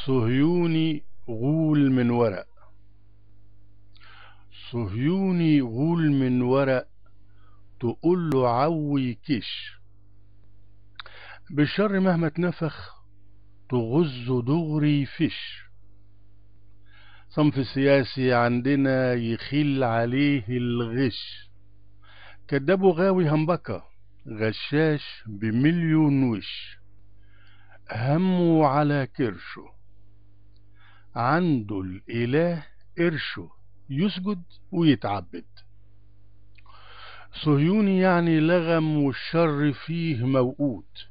صهيوني غول من ورق. صهيوني غول من ورق، تقول له عوي كش. بالشر مهما اتنفخ تغزه دغري فش. صنف سياسي عندنا يخيل عليه الغش، كداب غاوي همبكة، غشاش بمليون وش. همه على كرشه، عنده الإله قرشه، يسجد ويتعبد. صهيوني يعني لغم والشر فيه موقوت،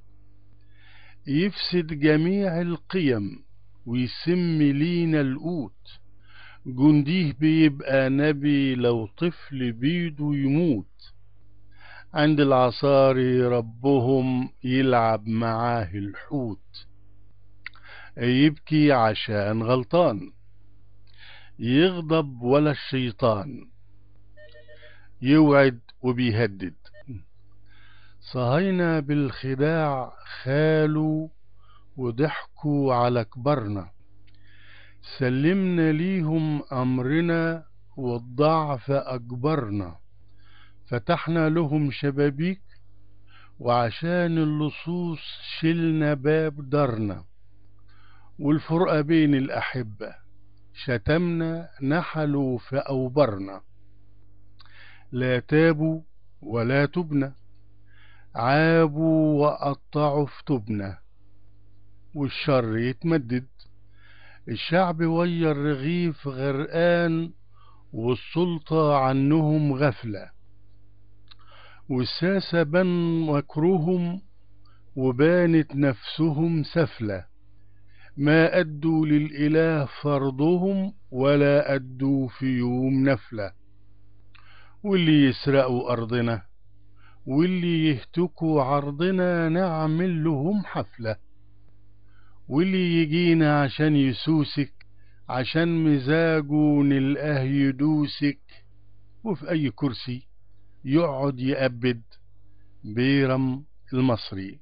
يفسد جميع القيم ويسم لينا القوت. جنديه بيبقى نبي لو طفل بيده يموت، عند العصاري ربهم يلعب معاه الحوت. يبكي عشان غلطان، يغضب ولا الشيطان، يوعد وبيهدد. صهينا بالخداع خالوا وضحكوا على كبرنا، سلمنا ليهم أمرنا والضعف أجبرنا. فتحنا لهم شبابيك وعشان اللصوص شلنا باب دارنا. والفرقة بين الأحبة شتمنا نحلوا فأوبرنا. لا تابوا ولا تبنا، عابوا وقطعوا في تبنا. والشر يتمدد، الشعب ويا الرغيف غرقان، والسلطة عنهم غفلة. والساسة بان مكرهم وبانت نفسهم سفلة. ما أدوا للإله فرضهم ولا أدوا في يوم نفلة. واللي يسرقوا أرضنا واللي يهتكوا عرضنا نعمل لهم حفلة. واللي يجينا عشان يسوسك عشان مزاجه نلقاه يدوسك. وفي أي كرسي يقعد يأبد بيرم المصري.